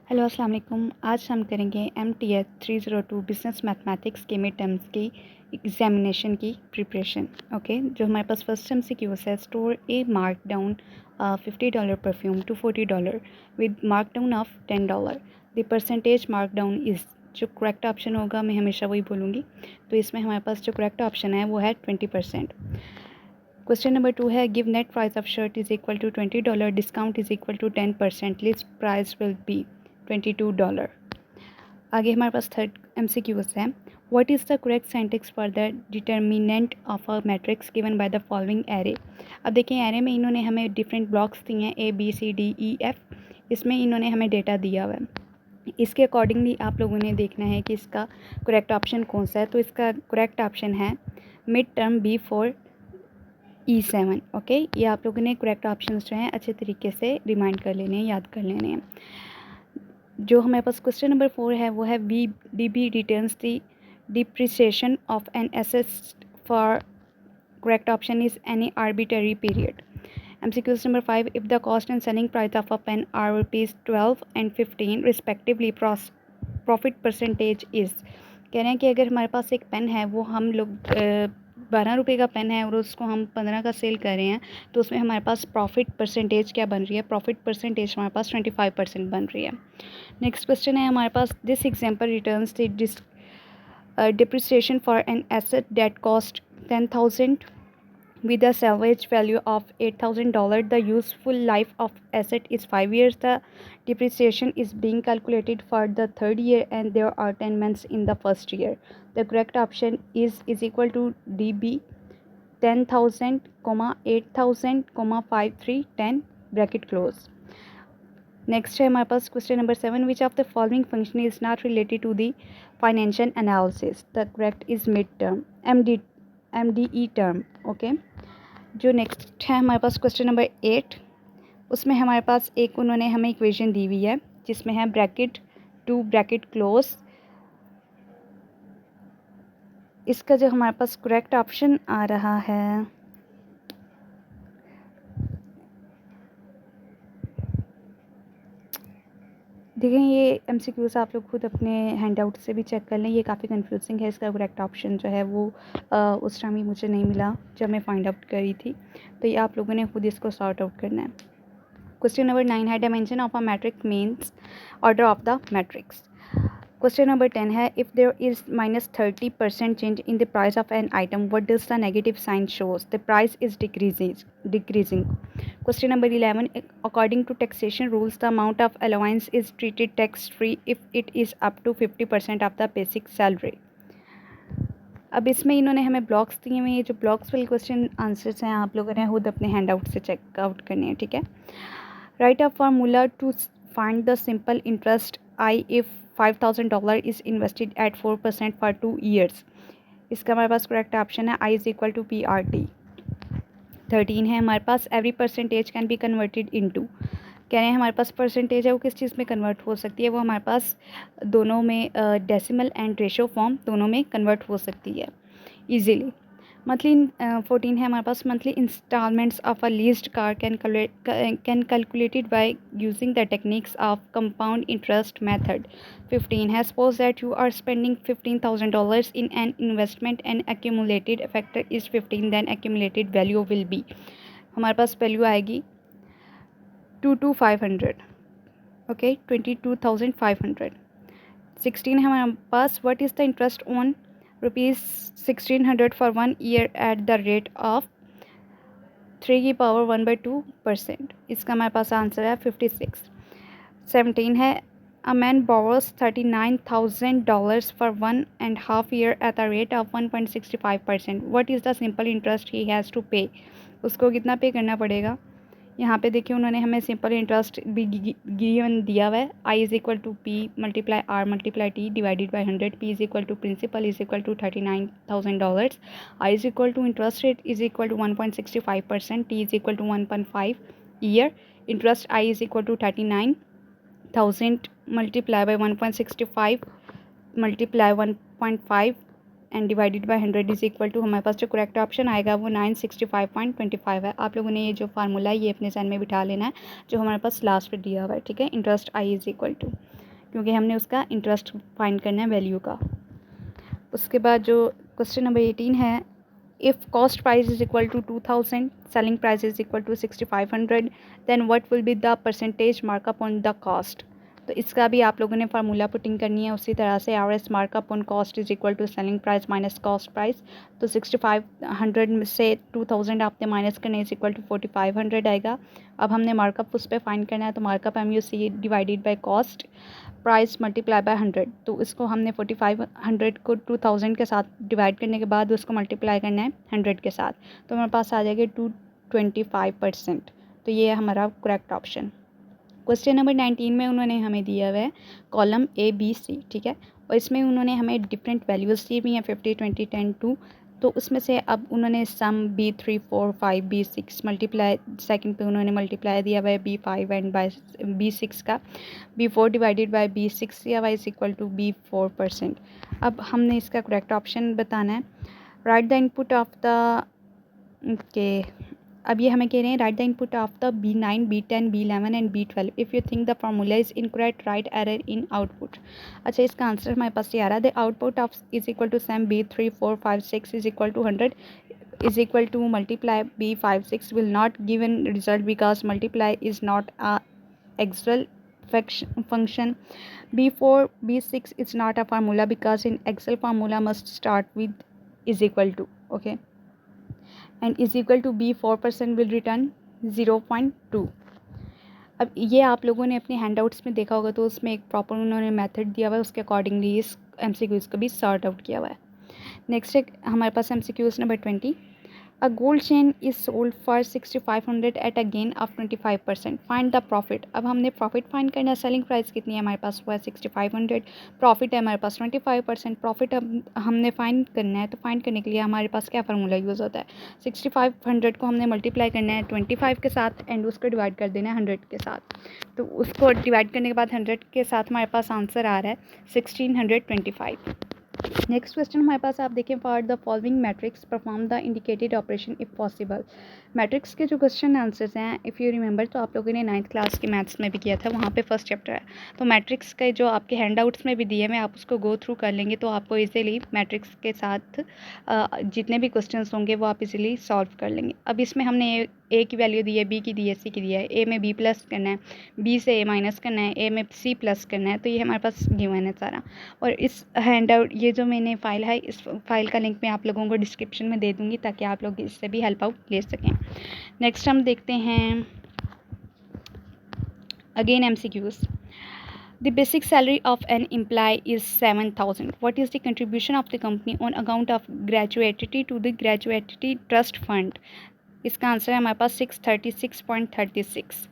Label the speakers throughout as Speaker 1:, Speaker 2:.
Speaker 1: Hello अस्सलाम वालेकुम। आज हम करेंगे MTH 302 बिज़नेस मैथमेटिक्स के मिड टर्म्स की एग्जामिनेशन की प्रिपरेशन। ओके, जो हमारे पास फर्स्ट MCQ है, store a mark down $50 perfume to $40 with mark down of $10। The percentage mark down is, जो करेक्ट ऑप्शन होगा मैं हमेशा वही बोलूँगी, तो इसमें हमारे पास जो करेक्ट ऑप्शन है वो है 20%। क्वेश्चन नंबर 2 है, give net price of shirt is equal to $20, discount is equal to 10%, list price will be $22। आगे हमारे पास थर्ड MCQs है, what is the correct syntax for the determinant of a matrix given by the following array. अब देखिए, array में इन्होंने हमें different blocks दिए हैं ABCDEF, इसमें इन्होंने हमें डेटा दिया हुआ है। इसके अकॉर्डिंगली आप लोगों ने देखना है कि इसका करेक्ट ऑप्शन कौन सा है। तो इसका करेक्ट ऑप्शन है मिड टर्म B4E7। ओके, ये आप लोगों ने करेक्ट ऑप्शंस जो हैं अच्छे तरीके से रिमाइंड कर लेने हैं, याद कर लेने हैं। जो हमारे पास क्वेश्चन नंबर 4 है वो है DB returns the depreciation of an asset for, correct option is any arbitrary period. MCQ number 5, if the cost and selling price of a pen are ₹12 and 15 respectively, profit percentage is. कह रहे हैं कि अगर हमारे पास एक pen है, वो हम लोग 12 रुपये का पेन है और उसको हम 15 का सेल कर रहे हैं, तो उसमें हमारे पास प्रॉफिट परसेंटेज क्या बन रही है? प्रॉफिट परसेंटेज हमारे पास 25% बन रही है। नेक्स्ट क्वेश्चन है हमारे पास, this example returns the depreciation for an asset that cost 10,000 with a salvage value of $8,000. The useful life of asset is 5 years. The depreciation is being calculated for the third year and there are 10 months in the first year. The correct option is equal to DB 10,000, 8,000, 5310 bracket close. Next है हमारे पास question number 7, which of the following function is not related to the financial analysis. The correct is mid term, MDE term. Okay, जो next है हमारे पास question number 8, उसमें हमारे पास एक उन्होंने हमें इक्वेशन दी हुई है जिसमें है ब्रैकेट टू ब्रैकेट क्लोज। इसका जो हमारे पास करेक्ट ऑप्शन आ रहा है, देखें ये MCQs आप लोग खुद अपने हैंड आउट से भी चेक कर लें, ये काफ़ी कंफ्यूजिंग है। इसका करेक्ट ऑप्शन जो है वो उस टाइम ही मुझे नहीं मिला जब मैं फाइंड आउट करी थी, तो ये आप लोगों ने खुद इसको सॉर्ट आउट करना है। क्वेश्चन नंबर 9 है, dimension of a matrix means order of the matrix. Question number 10 है, if there is -30% change in the price of an item, what does the negative sign shows? The price is decreasing. Question number 11, according to taxation rules, the amount of allowance is treated tax-free if it is up to 50% of the basic salary. अब इसमें इन्होंने हमें blocks दिए हुए हैं। ये जो blocks वाले क्वेश्चन आंसर्स हैं आप लोगों ने खुद अपने हैंड आउट से चेक आउट करने हैं, ठीक है। Right a formula to find the simple interest I if $5,000 is invested at 4% for 2 years। इसका हमारे पास करेक्ट ऑप्शन है I is equal to PRT। 13 है हमारे पास, every percentage can be converted into. कह रहे हैं हमारे पास परसेंटेज है वो किस चीज़ में कन्वर्ट हो सकती है? वो हमारे पास दोनों में डेसिमल एंड रेशो फॉर्म दोनों में कन्वर्ट हो सकती है इजीली। मंथली 14 है हमारे पास, monthly instalments of a leased car can calculated by using the techniques of compound interest method. 15 है, suppose that you are spending $15,000 in an investment and accumulated factor is 15, then accumulated value will be, हमारे पास value आएगी 22,500। Okay, 22,500। 16 है हमारे पास, what is the interest on ₹1,600 for 1 year at the rate of 3^1/2%। इसका हमारे पास आंसर है 56। 17 है, a man borrows $39,000 for 1.5 year at the rate of 1.65%। What is the simple interest he has to pay? उसको कितना पे करना पड़ेगा? यहाँ पे देखिए उन्होंने हमें सिंपल इंटरेस्ट भी गिवन दिया हुआ है, I is equal to P multiply R multiply T divided by 100। P is equal to principal is equal to $39,000। I is equal to interest rate is equal to 1.65%। T is equal to 1.5 year. Interest I is equal to 39,000 multiply by 1.65 multiply 1.5 and divided by 100 is equal to, हमारे पास जो correct option आएगा वो 965.25 है। आप लोगों ने ये जो फार्मूला है ये अपने जहन में बिठा लेना है जो हमारे पास लास्ट पे दिया हुआ है, ठीक है। Interest I is equal to क्योंकि हमने उसका इंटरेस्ट फाइंड करना है वैल्यू का। उसके बाद जो क्वेश्चन नंबर 18 है, if cost price is equal to 2000, selling price is equal to 6500, then what will be the percentage markup on the cost. तो इसका भी आप लोगों ने फार्मूला पुटिंग करनी है उसी तरह से। R S markup on cost is equal to selling price minus cost price. तो 6500 से 2000 आपने माइनस करना इज इक्वल टू 4500 आएगा। अब हमने मार्कअप उस पर फाइंड करना है, तो markup MUC divided by cost price multiply by 100। तो इसको हमने 4500 को 2000 के साथ डिवाइड करने के बाद उसको मल्टीप्लाई करना है 100 के साथ, तो हमारे पास आ जाएगा 225%। तो ये है हमारा करेक्ट ऑप्शन। क्वेश्चन नंबर 19 में उन्होंने हमें दिया हुआ है कॉलम ABC, ठीक है, और इसमें उन्होंने हमें डिफरेंट वैल्यूज़ दी हुई हैं 50, 20, 10, 2। तो उसमें से अब उन्होंने सम B3, 4, 5, B6 मल्टीप्लाई, सेकंड पे उन्होंने मल्टीप्लाई दिया हुआ है B5 एंड बाय B6 का। B4 डिवाइडेड बाय B6 दिया हुआ है इज इक्वल टू B4%। अब हमने इसका करेक्ट ऑप्शन बताना है। Write the input of the अब ये हमें कह रहे हैं write the input of the B9, B10, B11 and B12 if you think the formula is incorrect write error in output. अच्छा, इसका आंसर हमारे पास ये आ रहा है, the output of is equal to sum B3, 4, 5, 6 is equal to 100 is equal to multiply B5, 6 will not given result because multiply is not a Excel function. B4, B6 is not a formula because in Excel formula must start with is equal to, okay, and is equal to B4% will return 0.2। अब ये आप लोगों ने अपने handouts में देखा होगा, तो उसमें एक प्रॉपर उन्होंने मेथड दिया हुआ है, उसके अकॉर्डिंगली इस MCQs को भी सॉर्ट आउट किया हुआ है। नेक्स्ट है हमारे पास MCQs number 20। A gold chain is sold for 6500 at a gain of 25%. Find the profit। अब हमने प्रॉफिट फाइंड करना है। सेलिंग प्राइस कितनी है हमारे पास, वो है 6500, प्रॉफिट है हमारे पास 25%। प्रॉफिट अब हमने फाइंड करना है, तो फाइंड करने के लिए हमारे पास क्या फार्मूला यूज़ होता है, 6500 को हमने मल्टीप्लाई करना है 25 के साथ एंड उसको डिवाइड कर देना है 100 के साथ। तो उसको डिवाइड करने के बाद 100 के साथ हमारे पास आंसर आ रहा है 1625। नेक्स्ट क्वेश्चन हमारे पास आप देखें, for the following matrix perform the indicated operation if possible. Matrix के जो क्वेश्चन आंसर्स हैं, इफ़ यू रिमेंबर, तो आप लोगों ने 9th क्लास के मैथ्स में भी किया था, वहाँ पे फर्स्ट चैप्टर है। तो मैट्रिक्स के जो आपके हैंडआउट्स में भी दिए हैं, आप उसको गो थ्रू कर लेंगे तो आपको इजीली मैट्रिक्स के साथ जितने भी क्वेश्चन होंगे वो आप इजीली सॉल्व कर लेंगे। अब इसमें हमने ए की वैल्यू दी है, बी की दी है, सी की दी है। ए में बी प्लस करना है, बी से ए माइनस करना है, ए में सी प्लस करना है। तो ये हमारे पास गिवन है सारा। और इस हैंडआउट ये जो मैंने फ़ाइल है, इस फाइल का लिंक मैं आप लोगों को डिस्क्रिप्शन में दे दूँगी ताकि आप लोग इससे भी हेल्प आउट ले सकें। नेक्स्ट हम देखते हैं again MCQs। The basic salary of an employee is 7,000. What is the contribution of the company on account of gratuity to the gratuity trust fund? इसका आंसर है हमारे पास 636.36।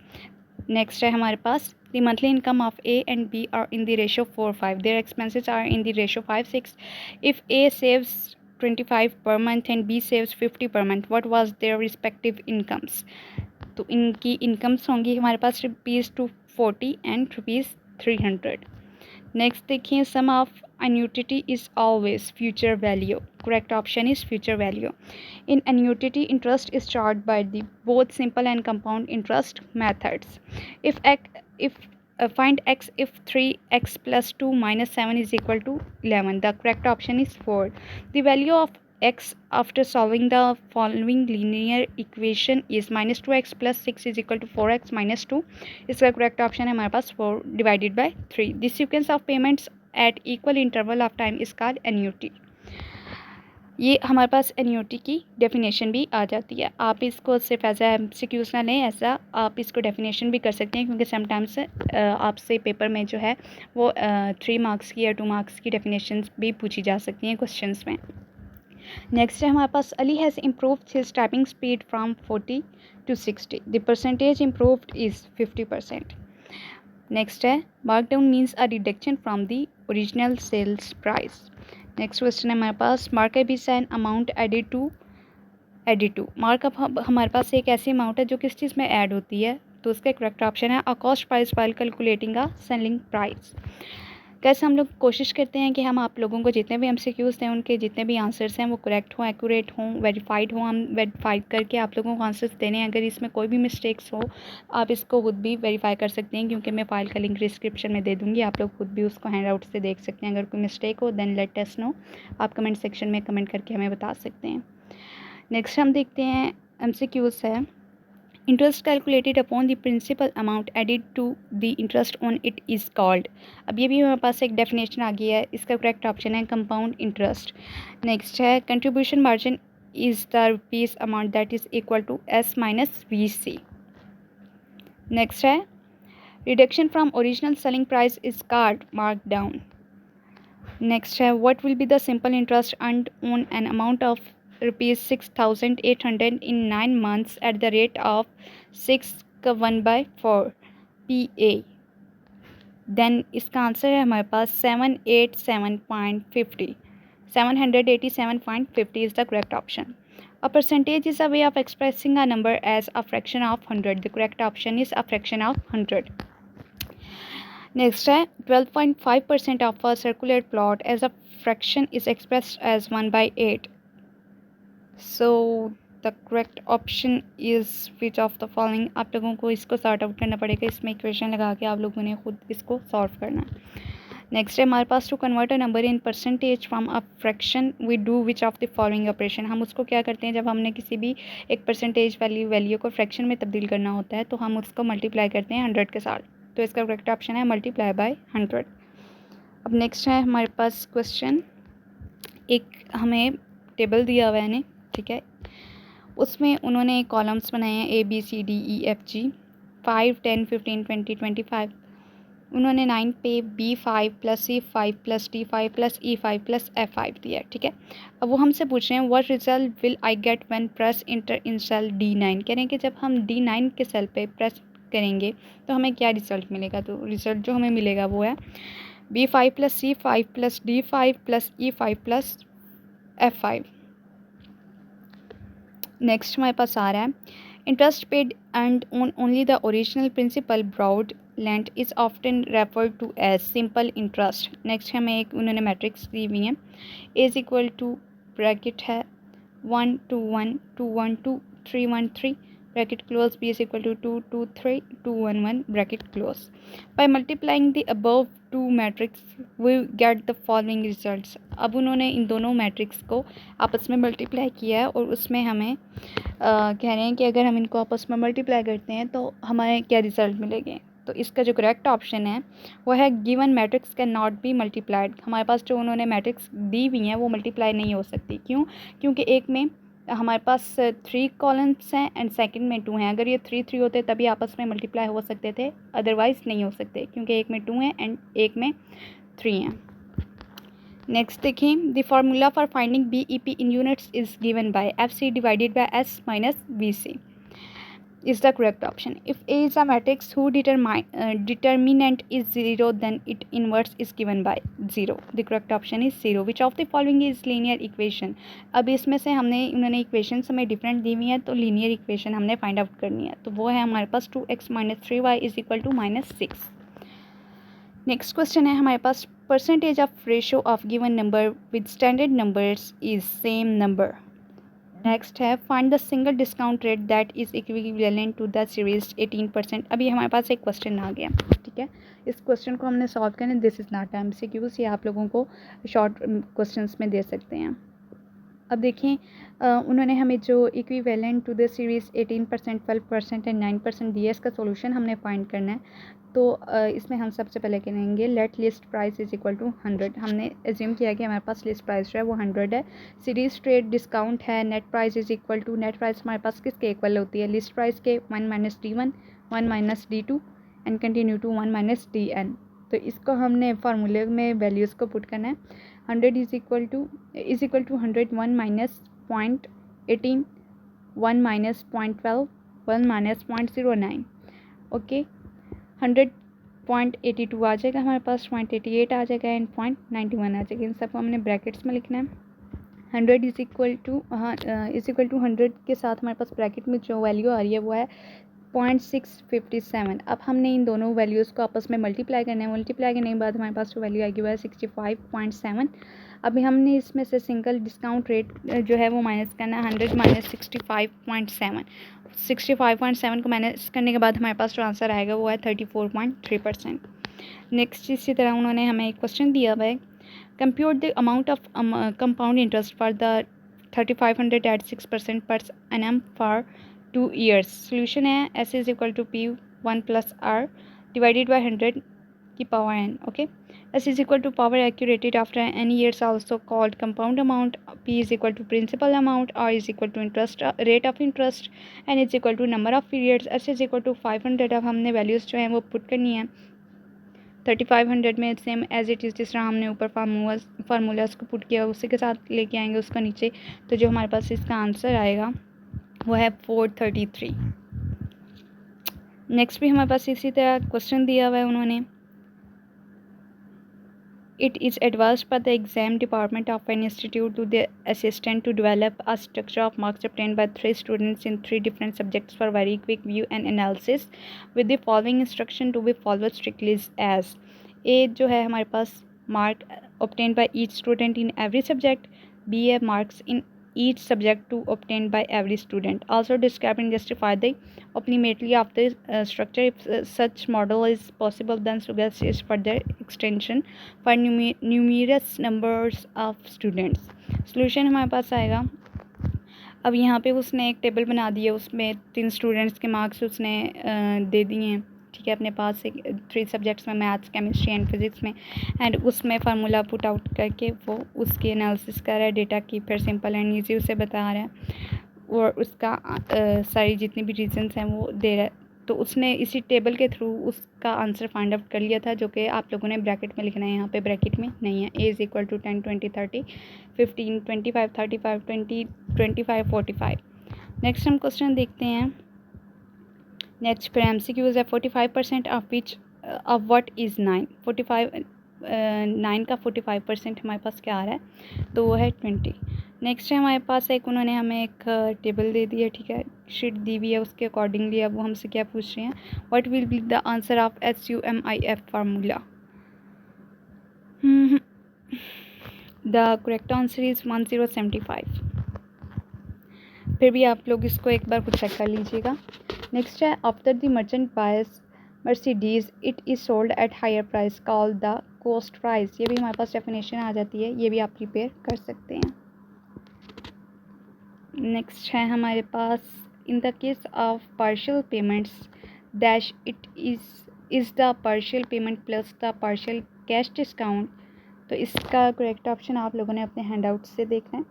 Speaker 1: नेक्स्ट है हमारे पास the monthly income of A and B are in the ratio 4:5. Their expenses are in the ratio 5:6. If A saves 25 per month and B saves 50 per month, what was their respective incomes? तो इनकी incomes होंगी हमारे पास ₹240 and ₹300। Next देखिए, सम of annuity is always future value. Correct option is future value. In annuity, interest is charged by the both simple and compound interest methods. If find x if 3x plus 2 minus 7 is equal to 11. The correct option is 4. The value of x after solving the following linear equation is minus 2x plus 6 is equal to 4x minus 2. इसका correct option है हमारे पास 4 divided by 3. The sequence of payments at equal interval of time is called annuity. ये हमारे पास annuity की definition भी आ जाती है। आप इसको सिर्फ एज MCQs ना लें, ऐसा आप इसको डेफिनेशन भी कर सकते हैं, क्योंकि समटाइम्स आपसे पेपर में जो है वो 3 मार्क्स की या 2 मार्क्स की डेफिनेशन भी पूछी जा सकती हैं क्वेश्चंस में। नेक्स्ट है हमारे पास, Ali has improved his typing speed from 40 to 60. The percentage improved is 50%. Next है, markdown means a reduction from the original sales price. Next question है हमारे पास, markup is an amount added to. Markup हमारे पास एक ऐसी अमाउंट है जो किस चीज़ में ऐड होती है, तो उसका करेक्ट ऑप्शन है a cost price while calculating a selling price. कैसे हम लोग कोशिश करते हैं कि हम आप लोगों को जितने भी एमसीक्यूज़ हैं उनके जितने भी आंसर्स हैं वो करेक्ट हों, एक्यूरेट हों, वेरीफाइड हों। हम वेरीफाइड करके आप लोगों को आंसर्स देने हैं। अगर इसमें कोई भी मिस्टेक्स हो आप इसको खुद भी वेरीफाई कर सकते हैं, क्योंकि मैं फ़ाइल का लिंक डिस्क्रिप्शन में दे दूँगी। आप लोग खुद भी उसको हैंड आउट से देख सकते हैं। अगर कोई मिस्टेक हो देन लेट अस नो, आप कमेंट सेक्शन में कमेंट करके हमें बता सकते हैं। नेक्स्ट हम देखते हैं एमसीक्यूज़ है। Interest calculated upon the principal amount added to the interest on it is called. अब ये भी हमारे पास एक डेफिनेशन आ गई है। इसका करेक्ट ऑप्शन है कंपाउंड इंटरेस्ट। नेक्स्ट है contribution margin is the rupees amount that is equal to S minus V C. Next है reduction from original selling price is called mark down. Next है what will be the simple interest earned on an amount of ₹6,800 in 9 months at the rate of 6/4 PA। Then इसका answer है हमारे पास 787.50। 787.50 is the correct option. A percentage is a way of expressing a number as a fraction of 100. The correct option is a fraction of 100. Next है 12.5% of a circular plot as a fraction is expressed as 1/8. So the correct option is which of the following। आप लोगों को इसको sort out करना पड़ेगा। इसमें equation लगा के आप लोगों ने खुद इसको सॉल्व करना है। नेक्स्ट है हमारे पास to convert a number in percentage from a fraction we do which of the following operation. हम उसको क्या करते हैं, जब हमने किसी भी एक परसेंटेज वैल्यू को फ्रैक्शन में तब्दील करना होता है तो हम उसको मल्टीप्लाई करते हैं 100 के साथ। तो इसका करेक्ट ऑप्शन है मल्टीप्लाई बाय 100। अब नेक्स्ट है हमारे पास क्वेश्चन, एक हमें टेबल दिया हुआ है ने, ठीक है, उसमें उन्होंने कॉलम्स बनाए हैं ABCDEFG 5 10 15 20 25। उन्होंने 9 पे B5 + C5 + D5 + E5 + F5 दिया है, ठीक है। अब वो हमसे पूछ रहे हैं what result will I get when press enter in cell D9। कह रहे हैं कि जब हम D9 के सेल पे प्रेस करेंगे तो हमें क्या रिजल्ट मिलेगा। तो रिजल्ट जो हमें मिलेगा वो है B5 + C5 + D5 + E5 + F5। Next हमारे पास आ रहा है interest paid and on only the original principal broad length is often referred to as simple interest. Next हमें एक उन्होंने मैट्रिक्स दी हुई है एज इक्वल टू ब्रैकेट है 1 2 1 2 1 2 3 1 3 bracket close B is equal to 2 2 3 2 1 1 bracket close. By multiplying the above two matrix we get the following results. अब उन्होंने इन दोनों matrix को आपस में मल्टीप्लाई किया है और उसमें हमें कह रहे हैं कि अगर हम इनको आपस में मल्टीप्लाई करते हैं तो हमारे क्या रिजल्ट मिलेंगे। तो इसका जो करेक्ट ऑप्शन है वो है given matrix can not B multiplied. हमारे पास जो उन्होंने मैट्रिक्स दी हुई हैं वो मल्टीप्लाई नहीं हो सकती। क्यों? क्योंकि एक में हमारे पास 3 कॉलम्स हैं एंड सेकंड में 2 हैं। अगर ये 3 3 होते तभी आपस में मल्टीप्लाई हो सकते थे, अदरवाइज़ नहीं हो सकते, क्योंकि एक में 2 हैं एंड एक में 3 हैं। नेक्स्ट देखें the formula for finding BEP in units is given by FC divided by S minus VC is the correct option. If A is a matrix whose determinant is 0, then its inverse is given by 0. The correct option is 0. Which of the following is linear equation? अब इसमें से हमने उन्होंने equations हमें different दी हुई हैं तो linear equation हमने फाइंड आउट करनी है। तो वो है हमारे पास 2x - 3y is equal to -6। Next question है हमारे पास percentage of ratio of given number with standard numbers is same number. Next है find the single discount rate that is equivalent to the series 18%। अभी हमारे पास एक question आ गया, ठीक है, इस क्वेश्चन को हमने सॉल्व करना है। दिस इज़ नॉट MCQs, ये आप लोगों को शॉर्ट क्वेश्चंस में दे सकते हैं। अब देखें उन्होंने हमें जो equivalent to the series 18%, 12% and 9% दिया है, इसका सोल्यूशन हमने फाइंड करना है। तो इसमें हम सबसे पहले करेंगे let list price is equal to 100। हमने एज्यूम किया कि हमारे पास लिस्ट प्राइस जो है वो 100 है। सीरीज ट्रेड डिस्काउंट है net price is equal to, net price हमारे पास किसके इक्वल होती है, लिस्ट प्राइस के 1 - D1 1 - D2 and continue to 1 - DN। तो इसको हमने फार्मूले में वैल्यूज़ को पुट करना है। 100 is equal to 100 1 minus 0.18 1 minus 0.12 1 minus 0.09। Okay 100.82 आ जाएगा हमारे पास, 0.88 आ जाएगा एंड 0.91 आ जाएगा। इन सबको हमने ब्रैकेट्स में लिखना है। 100 इज इक्वल टू 100 के साथ हमारे पास ब्रैकेट में जो वैल्यू आ रही है वो है 0.657। अब हमने इन दोनों वैल्यूज़ को आपस में मल्टीप्लाई करना है। मल्टीप्लाई करने के बाद हमारे पास जो वैल्यू आएगी वो है 65.7। अभी हमने इसमें से सिंगल डिस्काउंट रेट जो है वो माइनस करना है, 100 माइनस 65.7। 65.7 को माइनस करने के बाद हमारे पास जो आंसर आएगा वो है 34.3%। नेक्स्ट इसी तरह उन्होंने हमें एक क्वेश्चन दिया हुआ है, compute the amount of compound interest for the 3500 at 6% per annum for 2 years। Solution है S is equal to P 1 plus R divided by 100 की power N. Okay, S is equal to power accumulated after N years also called compound amount, P is equal to principal amount, R is equal to interest rate of interest, N is equal to number of periods, S is equal to 500। अब हमने values जो हैं वो put करनी है 3500 में, same as it is जिस तरह हमने ऊपर फार्मूलाज को पुट किया उसी के साथ लेके आएंगे उसको नीचे। तो जो हमारे पास इसका आंसर आएगा वो है 433। नेक्स्ट भी हमारे पास इसी तरह क्वेश्चन दिया हुआ है उन्होंने, it is advised by the exam department of an institute to the assistant to develop a structure of marks obtained by 3 students in 3 different subjects for very quick view and analysis with the following instruction to be followed strictly as। A जो है हमारे पास mark obtained by each student in every subject, B है marks in each subject to obtained by every student, also describe and justify the ultimately of the structure if such model is possible then suggest is further extension for numerous numbers of students। solution हमारे पास आएगा, अब यहाँ पे उसने एक table बना दी है, उसमें 3 स्टूडेंट्स के मार्क्स उसने दे दिए हैं, ठीक है, अपने पास एक 3 सब्जेक्ट्स में, मैथ्स केमिस्ट्री एंड फिज़िक्स में, एंड उसमें फार्मूला पुट आउट करके वो उसकी एनालिसिस कर रहा है डेटा की, फिर सिंपल एंड ईजी उसे बता रहा है और उसका सारी जितनी भी रीजंस हैं वो दे रहा है। तो उसने इसी टेबल के थ्रू उसका आंसर फाइंड आउट कर लिया था, जो कि आप लोगों ने ब्रैकेट में लिखना है, यहाँ पे ब्रैकेट में नहीं है। A is equal to 10 20 30 15 25 35 20 25 45। Next हम क्वेश्चन देखते हैं। नेक्स्ट फिर MCQs है 45% of which of what is 9। 9 का 45% हमारे पास क्या आ रहा है, तो वो है 20। नेक्स्ट है हमारे पास एक, उन्होंने हमें एक टेबल दे दी है, ठीक है, शीट दी हुई है, उसके अकॉर्डिंगली अब वो हमसे क्या पूछ रहे हैं, what will be the answer of SUMIF formula. The correct answer is 1075। फिर भी आप लोग इसको एक बार खुद चेक कर लीजिएगा। नेक्स्ट है after the merchant buyers Mercedes it is sold at higher price called the cost price. ये भी हमारे पास डेफिनेशन आ जाती है, ये भी आप प्रिपेयर कर सकते हैं। नेक्स्ट है हमारे पास in the case of partial payments dash it is the partial payment plus the partial cash discount. तो इसका करेक्ट ऑप्शन आप लोगों ने अपने हैंड आउट से देखना है,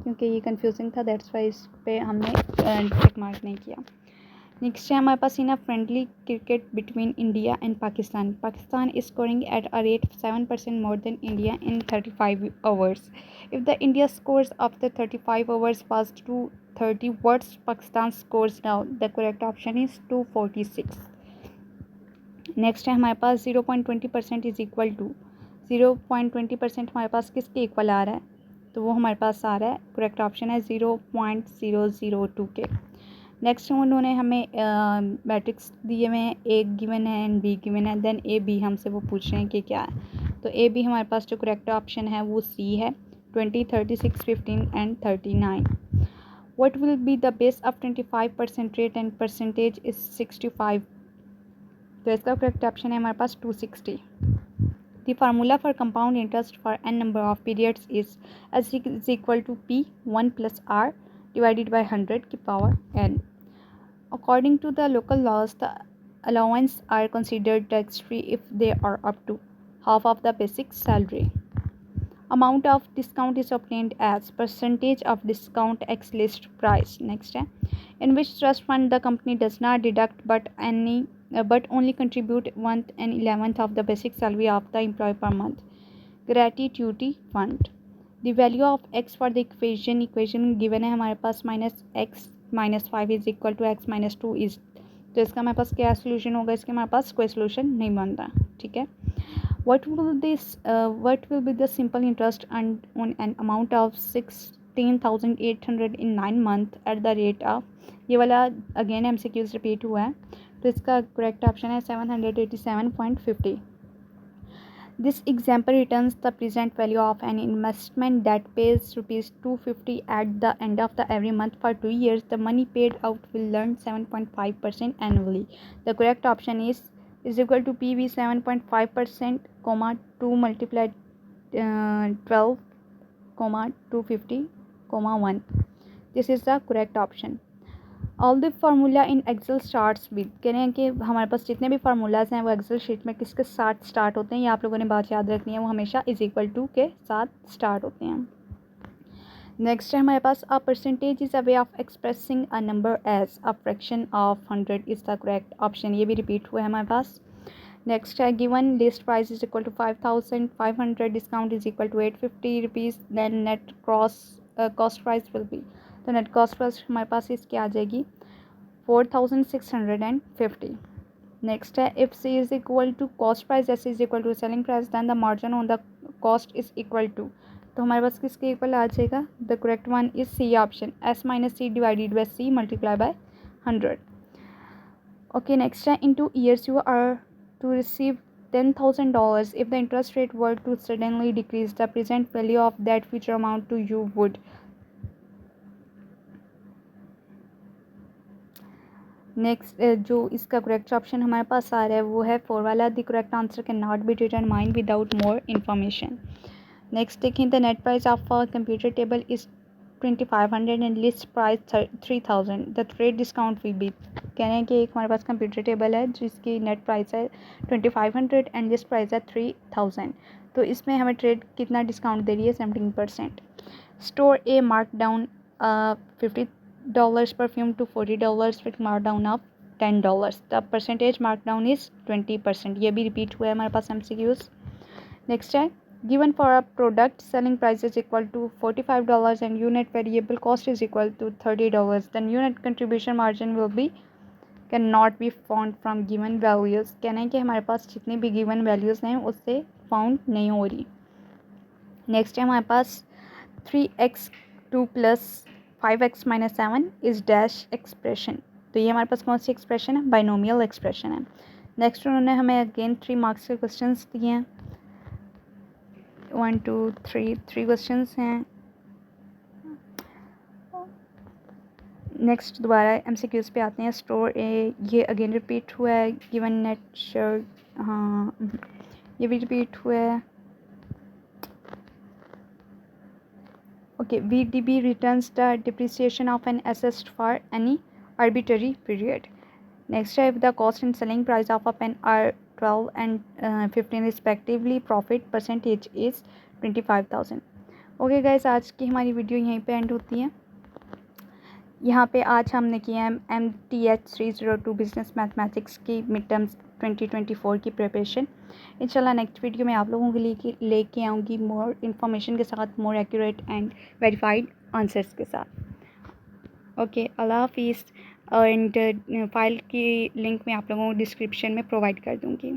Speaker 1: क्योंकि ये कंफ्यूजिंग था, दैट्स वाई इस पे हमने टिक मार्क नहीं किया। नेक्स्ट है हमारे पास in a friendly cricket between India and Pakistan, Pakistan is scoring at a rate 7% more than India in 35 overs. If the India scores of the 35 overs was 230, what's Pakistan scores now. The correct option is 246। Next है हमारे पास 0.20% is equal to 0.20% हमारे पास किसके equal आ रहा है, तो वो हमारे पास आ रहा है, करेक्ट ऑप्शन है 0.002 के। नेक्स्ट उन्होंने हमें मैट्रिक्स दिए हुए हैं, ए गिवन है एंड बी गिवन है, देन ए बी हमसे वो पूछ रहे हैं कि क्या है। तो ए बी हमारे पास जो करेक्ट ऑप्शन है वो सी है, 20 36 15 and 39। What will be the base of 25% rate and percentage is 65। तो इसका करेक्ट ऑप्शन है हमारे पास 260। The formula for compound interest for n number of periods is S is equal to P 1 plus R divided by 100 की power n। According to the local laws, the allowance are considered tax-free if they are up to half of the basic salary. Amount of discount is obtained as percentage of discount x list price। Next है, in which trust fund the company does not deduct but only contribute 1/11 of the basic salary of the employee per month। Gratuity fund। The value of x for the equation given है हमारे पास -x - 5 is equal to x - 2 is। तो इसका हमारे पास क्या solution होगा, इसके हमारे पास कोई सोल्यूशन नहीं बनता, ठीक है। What will be the simple interest on an amount of 16,800 in 9 months at the rate of, ये वाला अगेन MCQs रिपीट हुआ है, तो इसका करेक्ट ऑप्शन है 787.50. This example returns the present value of an investment that pays rupees 250 at the end of the every month for 2 years. The money paid out will earn 7.5% annually. The correct option is equal to PV 7.5%, 2 multiplied 12, 250, 1. This is the correct option. All the formula in Excel starts with, कह रहे हैं कि हमारे पास जितने भी formulas हैं वो Excel sheet में किसके साथ स्टार्ट होते हैं, ये आप लोगों ने बात याद रखनी है, वो हमेशा इज इक्वल टू के साथ स्टार्ट होते हैं. नेक्स्ट है हमारे पास a percentage is a way of expressing a number as a fraction of 100 is the correct option. ये भी रिपीट हुआ है हमारे पास. नेक्स्ट है given list price is equal to 5,500, discount is equal to 850 rupees, then net cost price will be, तो net cost price हमारे पास इसकी आ जाएगी 4,650. नेक्स्ट है if C is equal to cost price S is equal to selling price than the margin on the cost is equal to, तो हमारे पास किसके इक्वल आ जाएगा, the correct one is C option, S minus C divided by C multiply by 100. Okay next है in 2 years you are to receive $10,000. If the interest rate were to suddenly decrease, the present value of that future amount to you would. Next जो इसका correct option हमारे पास आ रहा है वो है 4 वाला. The correct answer can not be determined without more information. Next देखें the net price of a computer table is 2,500 and list price 3,000. The trade discount will be, कह रहे हैं कि एक हमारे पास कंप्यूटर टेबल है जिसकी नेट प्राइस है 2,500 एंड लिस्ट प्राइस है 3,000, तो इसमें हमें ट्रेड कितना डिस्काउंट दे रही है 17%. Store a mark down $50 perfume to $40 with markdown of $10. The percentage markdown is 20%. ये भी रिपीट हुआ है हमारे पास MCQs. नेक्स्ट है given for a product selling price is equal to $45 and unit variable cost is equal to $30, then unit contribution margin will be cannot be found from given values. कहना है कि हमारे पास जितनी भी given values हैं उससे found नहीं हो रही. नेक्स्ट है हमारे पास 3x2 plus 5x minus 7 is dash expression, तो ये हमारे पास कौन सी एक्सप्रेशन है, बाइनोमियल एक्सप्रेशन है. नेक्स्ट उन्होंने हमें अगेन 3 मार्क्स के क्वेश्चंस दिए हैं, 1 2 3 क्वेश्चंस हैं. नेक्स्ट दोबारा MCQs पे आते हैं. स्टोर ए ये अगेन रिपीट हुआ है. गिवन नेट शेयर, हाँ ये भी रिपीट हुआ है. Okay, VDB returns the depreciation of an asset for any arbitrary period. Next, if the cost and selling price of a pen are 12 and 15 respectively, profit percentage is 25,000. Okay guys, आज की हमारी video यहीं पे and होती है. यहाँ पे आज हमने किया है MTH 302 बिजनेस मैथमेटिक्स की मिड टर्म्स 2024 की प्रिपरेशन. इंशाल्लाह नेक्स्ट वीडियो में आप लोगों के लिए लेके आऊँगी मोर इन्फॉर्मेशन के साथ, more accurate and verified answers के साथ. ओके, अल्लाह हाफिज़. एंड फाइल की लिंक मैं आप लोगों को डिस्क्रिप्शन में प्रोवाइड कर दूँगी.